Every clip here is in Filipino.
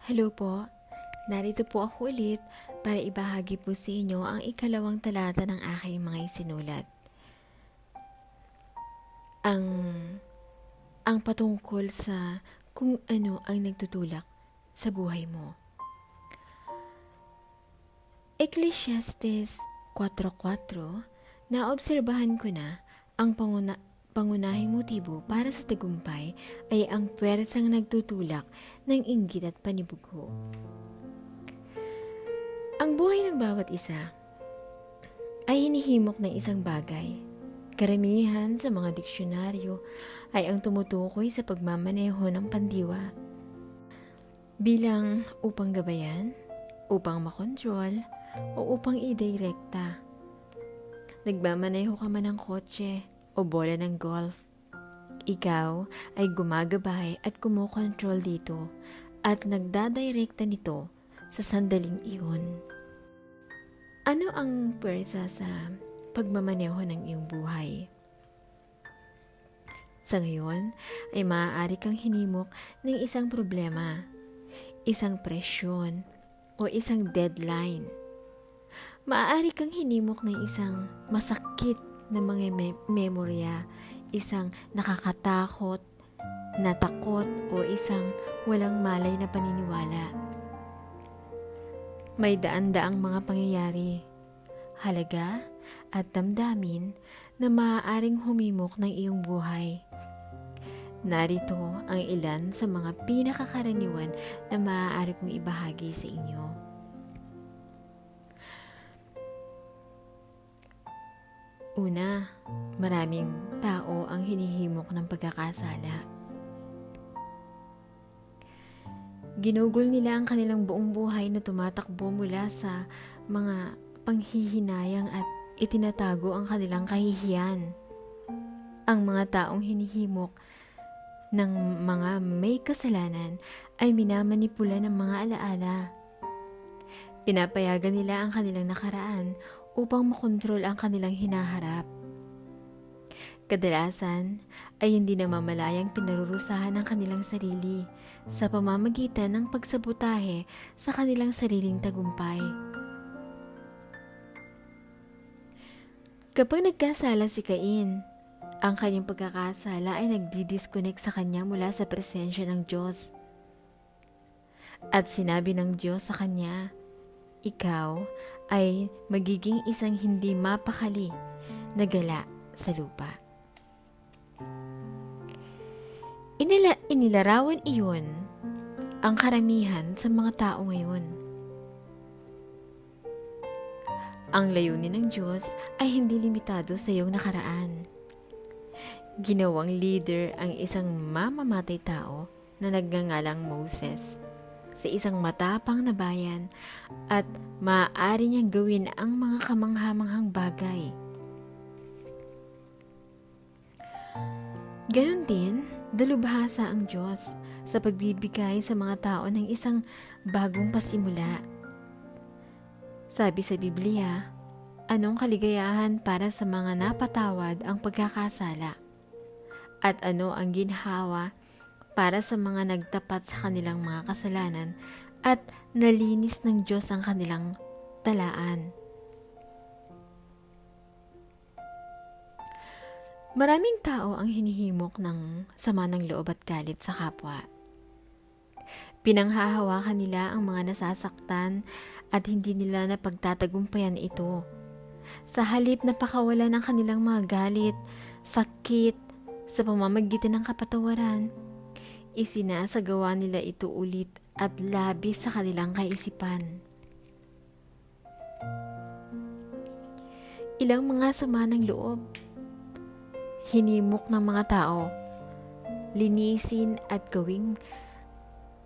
Hello po, narito po ako ulit para ibahagi po sa inyo ang ikalawang talata ng aking mga isinulat. Ang, ang patungkol sa kung ano ang nagtutulak sa buhay mo. Ecclesiastes 4:4, naobserbahan ko na ang pangunahing motibo para sa tagumpay ay ang pwersang nagtutulak ng inggit at panibugho. Ang buhay ng bawat isa ay hinihimok ng isang bagay. Karamihan sa mga diksyonaryo ay ang tumutukoy sa pagmamaneho ng pandiwa bilang upang gabayan, upang makontrol, o upang idirekta. Nagmamaneho ka man ng kotse o bola ng golf. Ikaw ay gumagabay at kumokontrol dito at nagdadirekta nito sa sandaling iyon. Ano ang pwersa sa pagmamaneho ng iyong buhay? Sa ngayon ay maaari kang hinimok ng isang problema, isang presyon, o isang deadline. Maaari kang hinimok ng isang masakit na mga memorya, isang nakakatakot na takot o isang walang malay na paniniwala. May daan-daang mga pangyayari, halaga at damdamin na maaaring humimok ng iyong buhay. Narito ang ilan sa mga pinakakaraniwan na maaari kong ibahagi sa inyo. Una, maraming tao ang hinihimok ng pagkakasala. Ginugol nila ang kanilang buong buhay na tumatakbo mula sa mga panghihinayang at itinatago ang kanilang kahihiyan. Ang mga taong hinihimok ng mga may kasalanan ay minamanipula ng mga alaala. Pinapayagan nila ang kanilang nakaraan upang makontrol ang kanilang hinaharap. Kadalasan ay hindi namamalayang pinarurusahan ang kanilang sarili sa pamamagitan ng pagsabotahe sa kanilang sariling tagumpay. Kapag nagkasala si Cain, ang kanyang pagkakasala ay nagdi-disconnect sa kanya mula sa presensya ng Diyos. At sinabi ng Diyos sa kanya, ikaw ay magiging isang hindi mapakali na gala sa lupa. Inilarawan iyon ang karamihan sa mga tao ngayon. Ang layunin ng Diyos ay hindi limitado sa iyong nakaraan. Ginawang leader ang isang mamamatay tao na nagngangalang Moses sa isang matapang na bayan at maaari niyang gawin ang mga kamanghamanghang bagay. Ganon din, dalubhasa ang Diyos sa pagbibigay sa mga tao ng isang bagong pasimula. Sabi sa Biblia, anong kaligayahan para sa mga napatawad ang pagkakasala? At ano ang ginhawa para sa mga nagtapat sa kanilang mga kasalanan at nalinis ng Diyos ang kanilang talaan? Maraming tao ang hinihimok ng sama ng loob at galit sa kapwa. Pinanghahawakan nila ang mga nasasaktan at hindi nila napagtatagumpayan ito. Sa halip na pakawalan ang kanilang mga galit, sakit, sa pamamagitan ng kapatawaran, isinasagawa nila ito ulit at labis sa kanilang kaisipan. Ilang mga sama ng loob, hinimok ng mga tao, linisin at gawing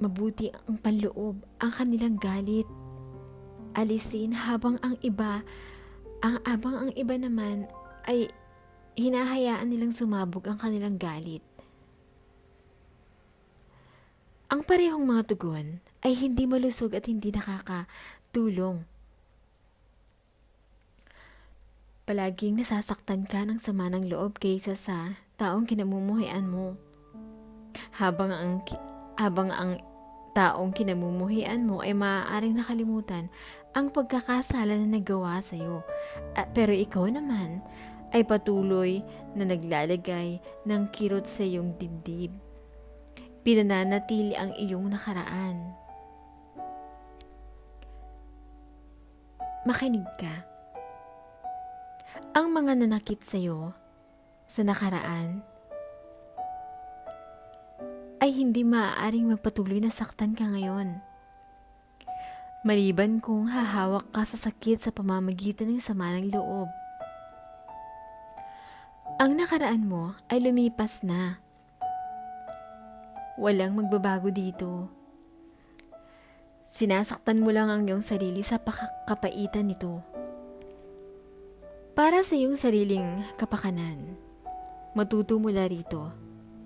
mabuti ang panloob ang kanilang galit. Alisin habang ang iba naman ay hinahayaan nilang sumabog ang kanilang galit. Ang parehong mga tugon ay hindi malusog at hindi nakakatulong. Palaging nasasaktan ka ng sama ng loob kaysa sa taong kinamumuhian mo. Habang ang taong kinamumuhian mo ay maaaring nakalimutan ang pagkakasala na nagawa sa iyo. Pero ikaw naman ay patuloy na naglalagay ng kirot sa iyong dibdib. Pinananatili ang iyong nakaraan. Makinig ka. Ang mga nanakit sa iyo sa nakaraan ay hindi maaaring magpatuloy na saktan ka ngayon. Maliban kung hahawak ka sa sakit sa pamamagitan ng sama ng loob. Ang nakaraan mo ay lumipas na. Walang magbabago dito. Sinasaktan mo lang ang iyong sarili sa kapaitan nito. Para sa iyong sariling kapakanan, matuto mula rito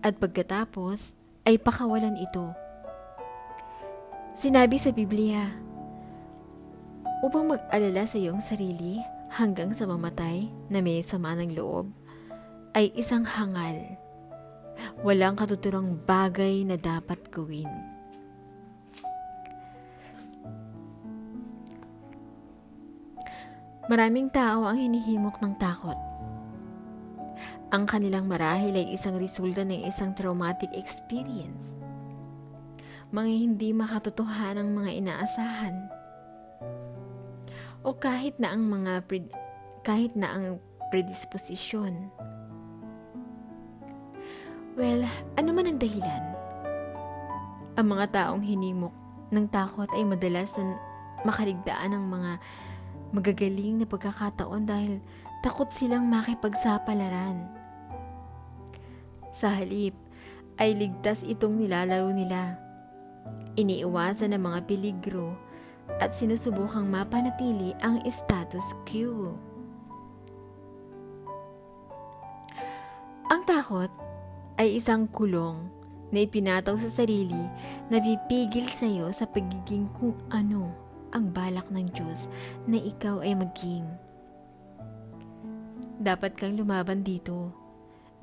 at pagkatapos ay pakawalan ito. Sinabi sa Biblia, upang mag-alala sa iyong sarili hanggang sa mamatay na may sama ng loob, ay isang hangal. Walang katuturang bagay na dapat gawin. Maraming tao ang hinihimok ng takot. Ang kanilang marahil ay isang resulta ng isang traumatic experience. Mga hindi makatotohanang mga inaasahan. O kahit na ang predisposisyon. Well, ano man ang dahilan? Ang mga taong hinimok ng takot ay madalas na makaligtaan ng mga magagaling na pagkakataon dahil takot silang makipagsapalaran. Sa halip, ay ligtas itong nilalaro nila. Iniiwasan ng mga peligro at sinusubukang mapanatili ang status quo. Ang takot ay isang kulong na ipinataw sa sarili na pipigil sa iyo sa pagiging kung ano ang balak ng Diyos na ikaw ay maging. Dapat kang lumaban dito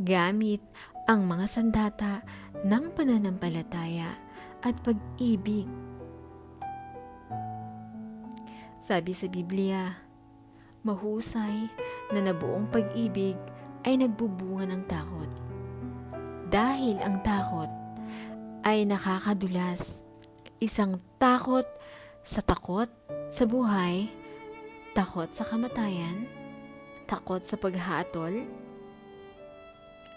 gamit ang mga sandata ng pananampalataya at pag-ibig. Sabi sa Biblia, mahusay na nabuong pag-ibig ay nagbubunga ng takot. Dahil ang takot ay nakakadulas. Isang takot sa buhay, takot sa kamatayan, takot sa paghatol,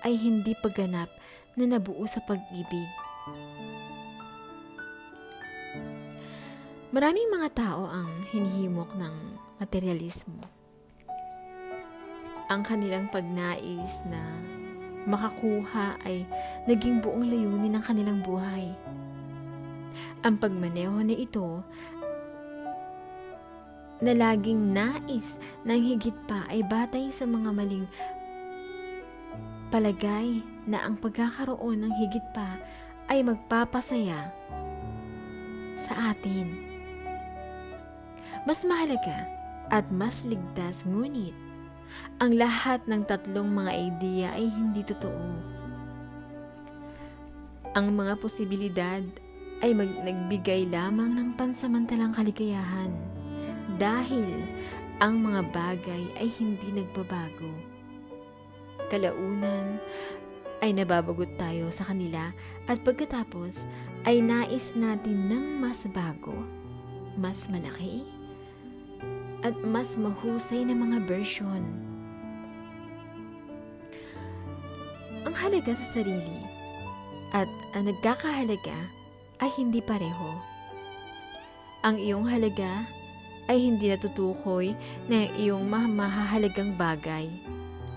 ay hindi pagganap na nabuo sa pag-ibig. Maraming mga tao ang hinihimok ng materialismo. Ang kanilang pagnais na makakuha ay naging buong layunin ng kanilang buhay. Ang pagmaneho na ito na laging nais ng higit pa ay batay sa mga maling palagay na ang pagkakaroon ng higit pa ay magpapasaya sa atin. Mas mahalaga at mas ligtas, ngunit ang lahat ng tatlong mga ideya ay hindi totoo. Ang mga posibilidad ay nagbigay lamang ng pansamantalang kaligayahan dahil ang mga bagay ay hindi nagbabago. Kalaunan ay nababagot tayo sa kanila at pagkatapos ay nais natin ng mas bago, mas malaki, at mas mahusay na mga version. Ang halaga sa sarili at ang nagkakahalaga ay hindi pareho. Ang iyong halaga ay hindi natutukoy ng iyong mahahalagang bagay.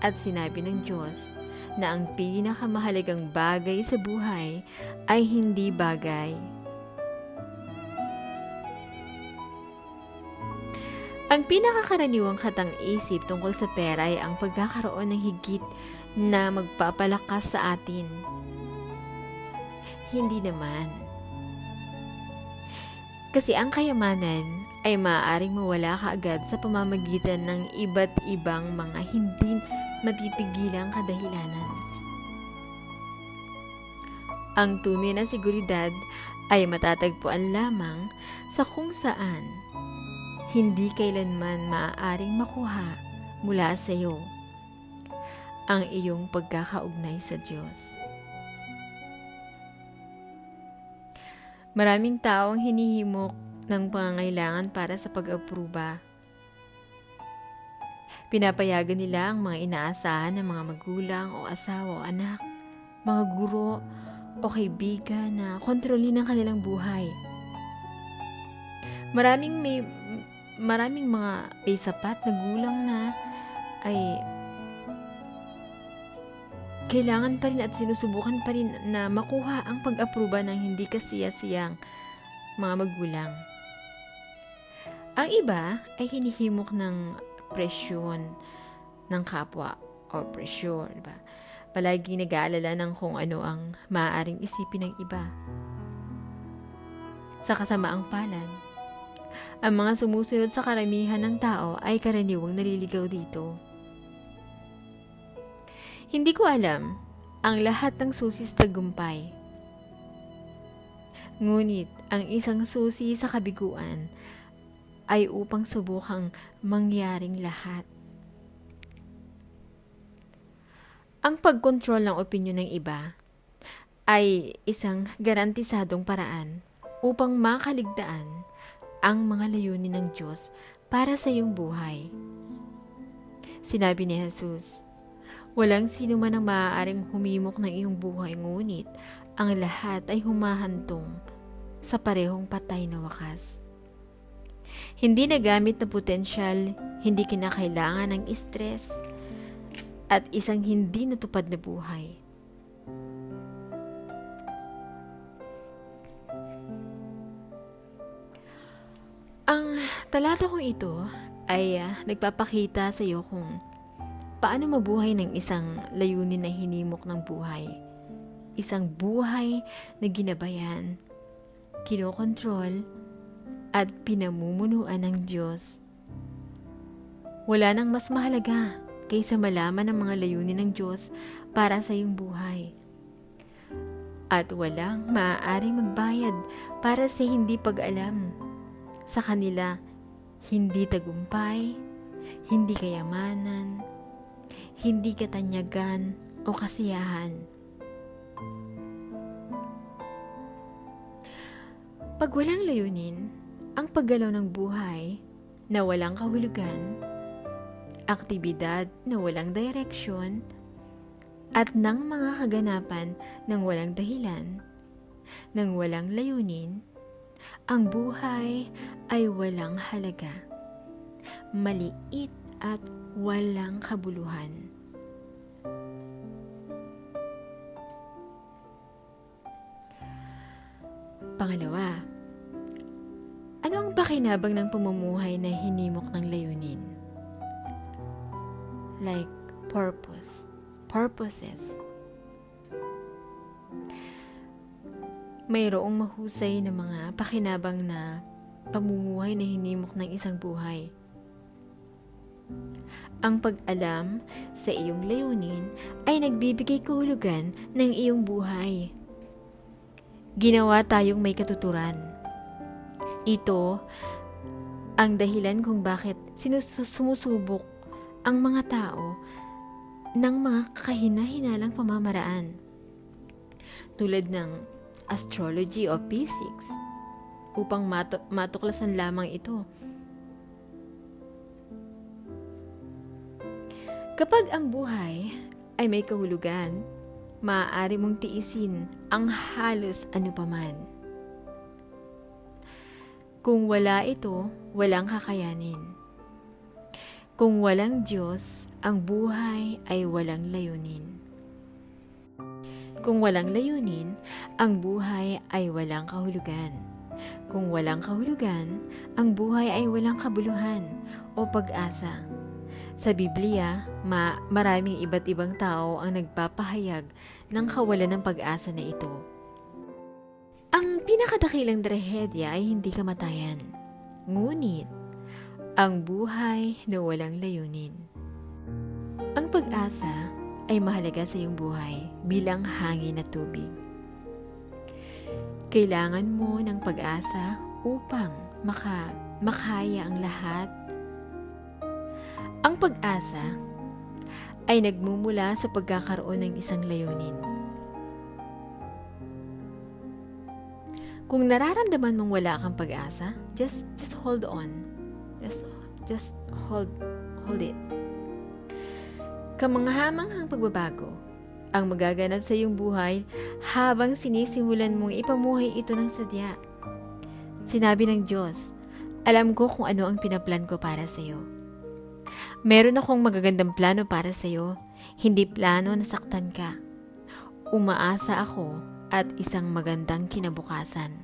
At sinabi ng Diyos na ang pinakamahalagang bagay sa buhay ay hindi bagay. Ang pinakakaraniwang katang-isip tungkol sa pera ay ang pagkakaroon ng higit na magpapalakas sa atin. Hindi naman. Kasi ang kayamanan ay maaaring mawala kaagad sa pamamagitan ng iba't ibang mga hindi mapipigilang kadahilanan. Ang tunay na seguridad ay matatagpuan lamang sa kung saan hindi kailanman maaaring makuha mula sa iyo ang iyong pagkakaugnay sa Diyos. Maraming tao ang hinihimok ng pangangailangan para sa pag-apruba. Pinapayagan nila ang mga inaasahan ng mga magulang o asawa o anak, mga guro o kaibigan na kontrolin ang kanilang buhay. Maraming mga may sapat na gulang na ay kailangan pa rin at sinusubukan pa rin na makuha ang pag-aproba ng hindi kasiyasiyang mga magulang. Ang iba ay hinihimok ng presyon ng kapwa o pressure, diba? Palagi nag-aalala ng kung ano ang maaaring isipin ng iba. Sa kasamaang palad, ang mga sumusunod sa karamihan ng tao ay karaniwang naliligaw dito. Hindi ko alam ang lahat ng susi sa tagumpay. Ngunit ang isang susi sa kabiguan ay upang subukang mangyaring lahat. Ang pagkontrol ng opinyon ng iba ay isang garantisadong paraan upang makaligtaan ang mga layunin ng Diyos para sa iyong buhay. Sinabi ni Jesus, walang sino man ang maaaring humimok ng iyong buhay, ngunit ang lahat ay humahantong sa parehong patay na wakas. Hindi nagamit na potensyal, hindi kinakailangan ng stress, at isang hindi natupad na buhay. Ang talata kong ito ay nagpapakita sa iyo kung paano mabuhay ng isang layunin na hinimok ng buhay. Isang buhay na ginabayan, kinokontrol, at pinamumunuan ng Diyos. Wala nang mas mahalaga kaysa malaman ang mga layunin ng Diyos para sa iyong buhay. At walang maaaring magbayad para sa hindi pag-alam. Sa kanila, hindi tagumpay, hindi kayamanan, hindi katanyagan o kasiyahan. Pag walang layunin, ang paggalaw ng buhay na walang kahulugan, aktibidad na walang direksyon, at ng mga kaganapan ng walang dahilan, ng walang layunin, ang buhay ay walang halaga, maliit at walang kabuluhan. Pangalawa, ano ang pakinabang ng pamumuhay na hinimok ng layunin? Like purposes. Mayroong mahusay na mga pakinabang na pamumuhay na hinimok ng isang buhay. Ang pag-alam sa iyong layunin ay nagbibigay kahulugan ng iyong buhay. Ginawa tayong may katuturan. Ito ang dahilan kung bakit sumusubok ang mga tao ng mga kahina-hinalang pamamaraan tulad ng astrology o physics upang matuklasan lamang ito. Kapag ang buhay ay may kahulugan, maaari mong tiisin ang halos anupaman. Kung wala ito, walang kakayanin. Kung walang Diyos, ang buhay ay walang layunin. Kung walang layunin, ang buhay ay walang kahulugan. Kung walang kahulugan, ang buhay ay walang kabuluhan o pag-asa. Sa Biblia, maraming iba't ibang tao ang nagpapahayag ng kawalan ng pag-asa na ito. Ang pinakadakilang trahedya ay hindi kamatayan, ngunit ang buhay na walang layunin. Ang pag-asa ay mahalaga sa iyong buhay bilang hangin at tubig. Kailangan mo ng pag-asa upang makaya ang lahat. Ang pag-asa ay nagmumula sa pagkakaroon ng isang layunin. Kung nararamdaman mong wala kang pag-asa, just hold on. Just hold it. Kamanghamanghang pagbabago ang magaganap sa iyong buhay habang sinisimulan mong ipamuhay ito ng sadya. Sinabi ng Diyos, alam ko kung ano ang pinaplan ko para sa iyo. Meron akong magagandang plano para sa iyo, hindi plano na saktan ka. Umaasa ako at isang magandang kinabukasan.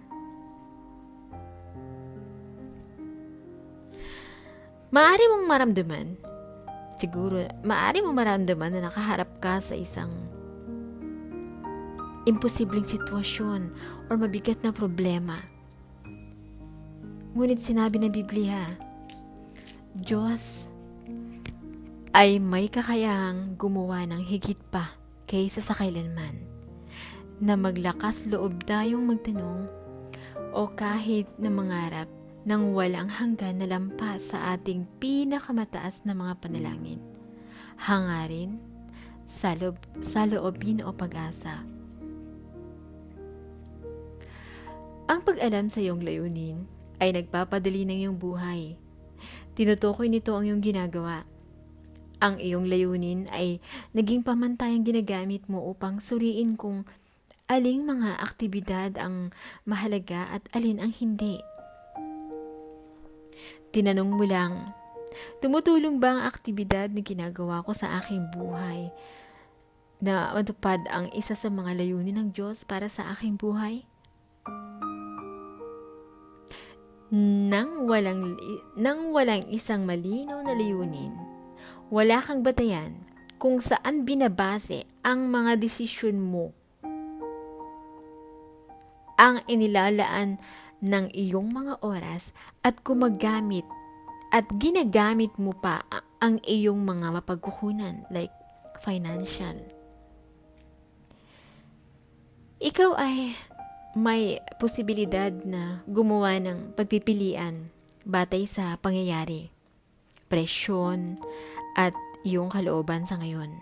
Maaari mong maramdaman na nakaharap ka sa isang imposibleng sitwasyon o mabigat na problema. Ngunit sinabi ng Biblia, Diyos ay may kakayahang gumawa ng higit pa kaysa sa kailanman, na maglakas loob tayong magtanong o kahit na mangarap ng walang hanggan na lampas sa ating pinakamataas na mga panalangin, hangarin, saloobin o pag-asa. Ang pag-alam sa iyong layunin ay nagpapadali ng iyong buhay. Tinutukoy nito ang iyong ginagawa. Ang iyong layunin ay naging pamantayang ginagamit mo upang suriin kung aling mga aktibidad ang mahalaga at alin ang hindi. Tinanong mo lang, tumutulong ba ang aktibidad na ginagawa ko sa aking buhay na matupad ang isa sa mga layunin ng Diyos para sa aking buhay? Nang walang isang malinaw na layunin, wala kang batayan kung saan binabase ang mga desisyon mo. Ang inilalaan ng iyong mga oras at ginagamit mo pa ang iyong mga mapagkukunan like financial. Ikaw ay may posibilidad na gumawa ng pagpipilian batay sa pangyayari, presyon, at iyong kalooban sa ngayon.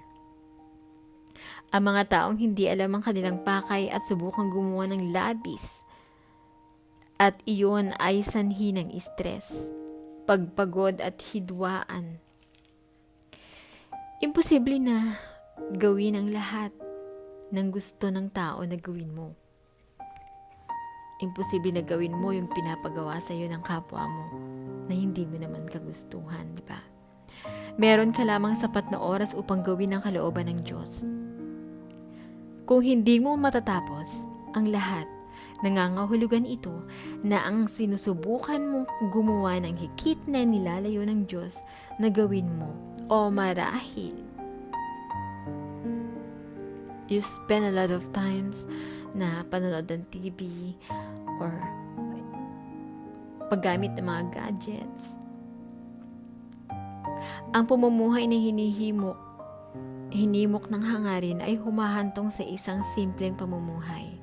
Ang mga taong hindi alam ang kanilang pakay at subukang gumawa ng labis, at iyon ay sanhi ng stress, pagpagod at hidwaan. Imposible na gawin ang lahat ng gusto ng tao na gawin mo. Imposible na gawin mo yung pinapagawa sa iyo ng kapwa mo na hindi mo naman kagustuhan, di ba? Meron ka lamang sapat na oras upang gawin ang kalooban ng Diyos. Kung hindi mo matatapos ang lahat, nangangahulugan ito na ang sinusubukan mong gumawa ng higit na nilalayo ng Diyos na gawin mo, o marahil you spend a lot of times na panonood ng TV or paggamit ng mga gadgets. Ang pamumuhay na hinimok ng hangarin ay humahantong sa isang simpleng pamumuhay.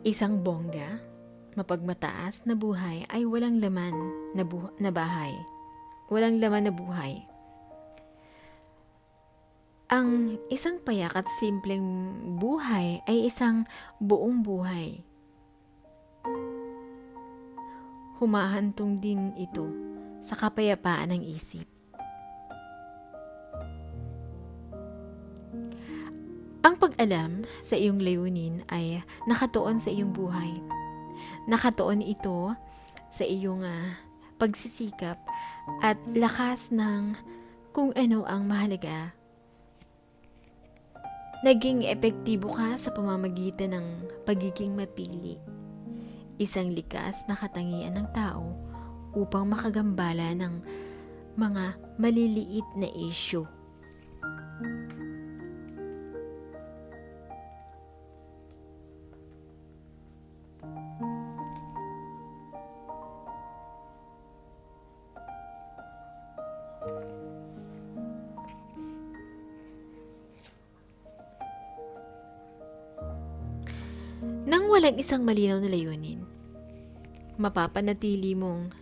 Isang bongga, mapagmataas na buhay ay walang laman na bahay. Walang laman na buhay. Ang isang payak at simpleng buhay ay isang buong buhay. Humahantong din ito sa kapayapaan ng isip. Ang pag-alam sa iyong layunin ay nakatuon sa iyong buhay. Nakatuon ito sa iyong pagsisikap at lakas ng kung ano ang mahalaga. Naging epektibo ka sa pamamagitan ng pagiging mapili. Isang likas na katangian ng tao upang makagambala ng mga maliliit na issue. Nang walang isang malinaw na layunin, mapapanatili mong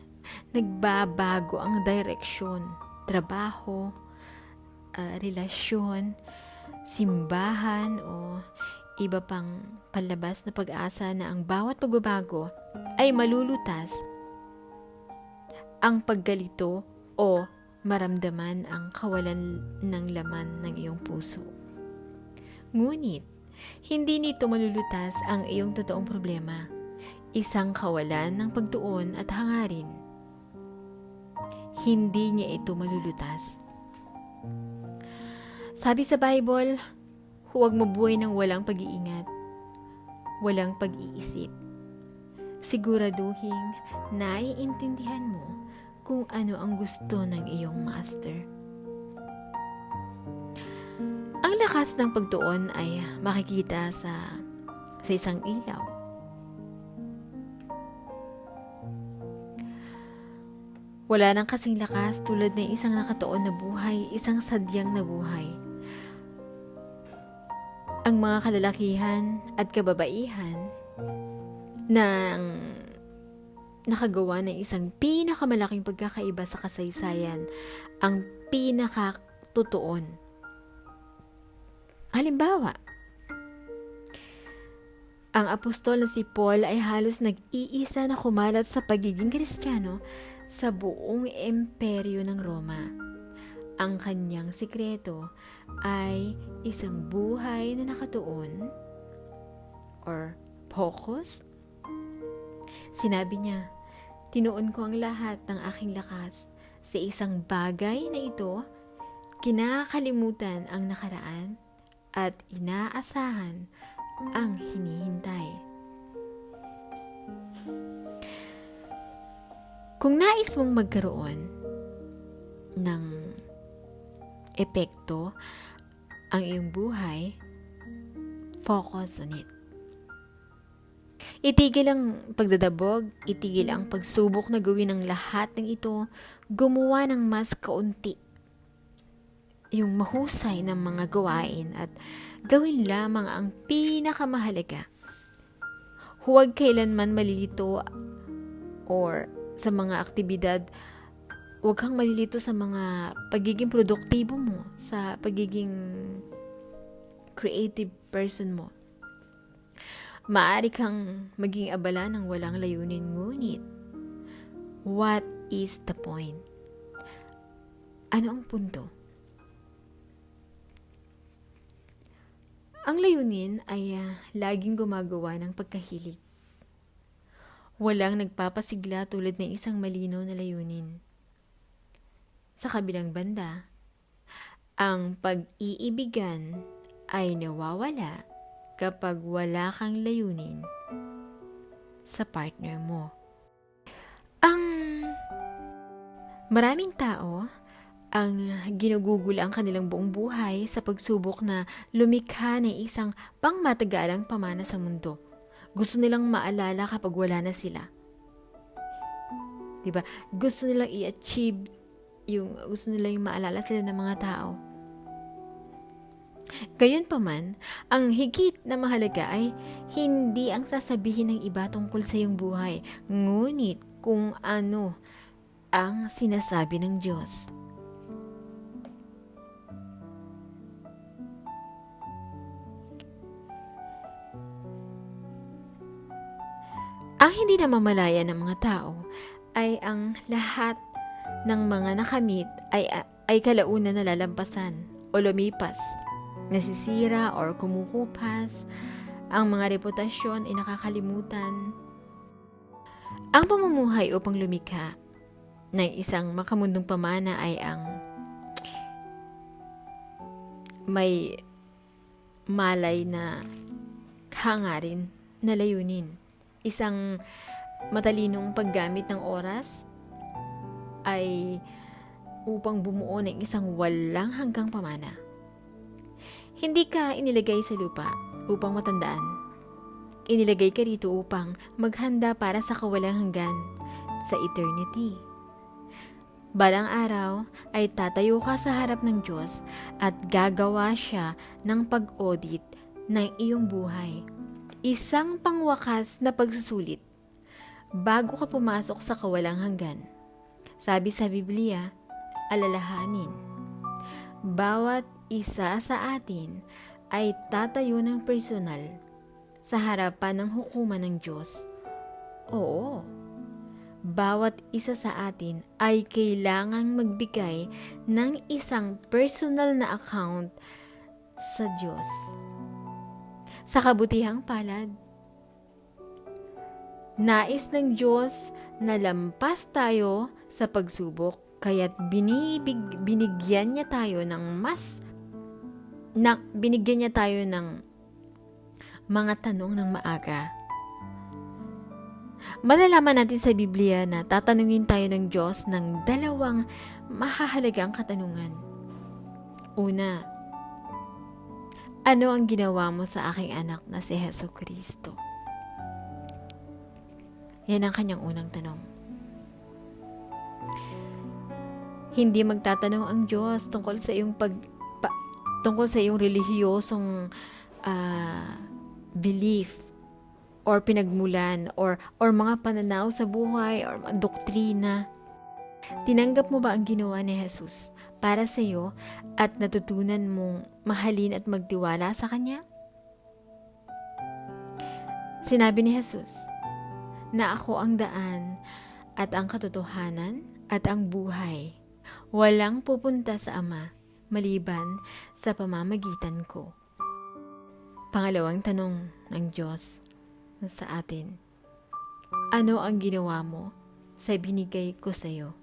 nagbabago ang direksyon, trabaho, relasyon, simbahan o iba pang palabas na pag-asa na ang bawat pagbabago ay malulutas ang paggalito o maramdaman ang kawalan ng laman ng iyong puso. Ngunit, hindi nito malulutas ang iyong totoong problema, isang kawalan ng pagtuon at hangarin. Hindi niya ito malulutas. Sabi sa Bible, huwag mabuhay ng walang pag-iingat, walang pag-iisip. Siguraduhin naiintindihan mo kung ano ang gusto ng iyong master. Ang lakas ng pagtuon ay makikita sa isang ilaw. Wala nang kasing lakas tulad ng isang nakatuon na buhay, isang sadyang na buhay. Ang mga kalalakihan at kababaihan ng nakagawa ng isang pinakamalaking pagkakaiba sa kasaysayan, ang pinakatutuon. Halimbawa, ang apostol na si Paul ay halos nag-iisa na kumalat sa pagiging Kristiyano sa buong imperyo ng Roma. Ang kanyang sikreto ay isang buhay na nakatuon or focus. Sinabi niya, tinuon ko ang lahat ng aking lakas sa isang bagay na ito, kinakalimutan ang nakaraan at inaasahan ang hinihintay. Kung nais mong magkaroon ng epekto ang iyong buhay, focus on it. Itigil ang pagdadabog, itigil ang pagsubok na gawin ang lahat ng ito, gumawa ng mas kaunti yung mahusay ng mga gawain at gawin lamang ang pinakamahalaga. Huwag kailanman malilito or sa mga aktibidad, huwag kang malilito sa mga pagiging produktibo mo, sa pagiging creative person mo. Maaari kang maging abala ng walang layunin, ngunit what is the point? Ano ang punto? Ang layunin ay laging gumagawa ng pagkahilig. Walang nagpapasigla tulad ng isang malinaw na layunin. Sa kabilang banda, ang pag-iibigan ay nawawala kapag wala kang layunin sa partner mo. Ang maraming tao ang ginugugol ang kanilang buong buhay sa pagsubok na lumikha ng isang pangmatagalang pamana sa mundo. Gusto nilang maalala kapag wala na sila. Diba? Gusto nilang i-achieve gusto nilang maalala sila ng mga tao. Gayunpaman, ang higit na mahalaga ay hindi ang sasabihin ng iba tungkol sa iyong buhay, ngunit kung ano ang sinasabi ng Diyos. Ang hindi namamalaya ng mga tao ay ang lahat ng mga nakamit ay kalaunan na lalampasan o lumipas, nasisira or kumukupas, ang mga reputasyon ay nakakalimutan. Ang pamumuhay upang lumikha ng isang makamundong pamana ay ang may malay na hangarin na layunin. Isang matalinong paggamit ng oras ay upang bumuo ng isang walang hanggang pamana. Hindi ka inilagay sa lupa upang matandaan. Inilagay ka rito upang maghanda para sa kawalang hanggan, sa eternity. Balang araw ay tatayo ka sa harap ng Diyos at gagawa siya ng pag-audit ng iyong buhay. isang pangwakas na pagsusulit bago ka pumasok sa kawalang hanggan. Sabi sa Biblia, alalahanin, bawat isa sa atin ay tatayo ng personal sa harapan ng hukuman ng Diyos. Oo, bawat isa sa atin ay kailangang magbigay ng isang personal na account sa Diyos. Sa kabutihang palad, nais ng Diyos na lampas tayo sa pagsubok, kaya't binigyan niya tayo ng mga tanong ng maaga. Malalaman natin sa Biblia na tatanungin tayo ng Diyos ng dalawang mahahalagang katanungan. Una, ano ang ginawa mo sa aking anak na si Jesucristo? Yan ang kanyang unang tanong. Hindi magtatanong ang Diyos tungkol sa iyong relihiyosong belief or pinagmulan or mga pananaw sa buhay or doktrina. Tinanggap mo ba ang ginawa ni Jesus para sa iyo at natutunan mong mahalin at magtiwala sa Kanya? Sinabi ni Jesus na ako ang daan at ang katotohanan at ang buhay. Walang pupunta sa Ama maliban sa pamamagitan ko. Pangalawang tanong ng Diyos sa atin, ano ang ginawa mo sa binigay ko sa iyo?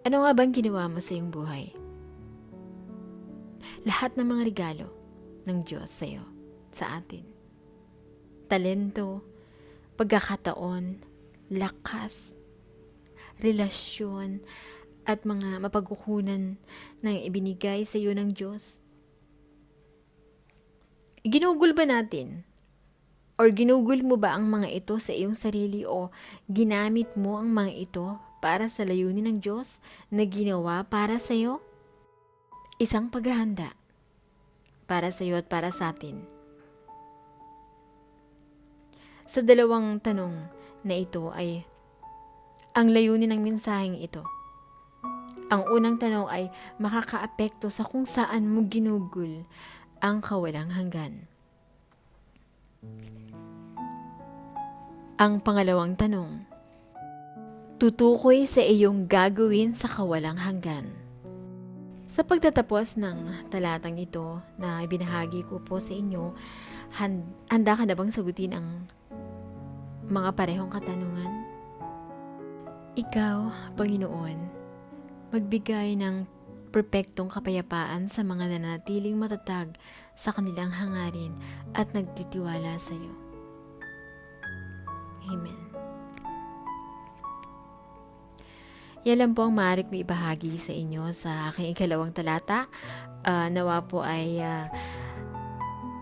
Ano nga bang ginawa mo sa iyong buhay? Lahat ng mga regalo ng Diyos sa iyo, sa atin. Talento, pagkakataon, lakas, relasyon, at mga mapagkukunan na ibinigay sa iyo ng Diyos. Ginugol ba natin? Or ginugol mo ba ang mga ito sa iyong sarili o ginamit mo ang mga ito para sa layunin ng Diyos na ginawa para sa iyo? Isang paghahanda para sa iyo at para sa atin. Sa dalawang tanong na ito ay ang layunin ng mensaheng ito. Ang unang tanong ay makakaapekto sa kung saan mo ginugol ang kawalang hanggan. Ang pangalawang tanong, tutukoy sa iyong gagawin sa kawalang hanggan. Sa pagtatapos ng talatang ito na ibinahagi ko po sa inyo, handa ka na bang sagutin ang mga parehong katanungan? Ikaw, Panginoon, magbigay ng perpektong kapayapaan sa mga nananatiling matatag sa kanilang hangarin at nagtitiwala sa iyo. Amen. Yan lang po ang maaari kong ibahagi sa inyo sa aking ikalawang talata. Nawa po ay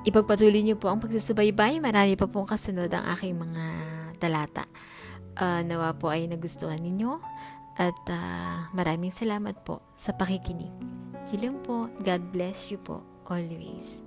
ipagpatuloy niyo po ang pagsusubaybay. Marami pa pong kasunod ang aking mga talata. Nawa po ay nagustuhan ninyo at maraming salamat po sa pakikinig. Yun lang po. God bless you po always.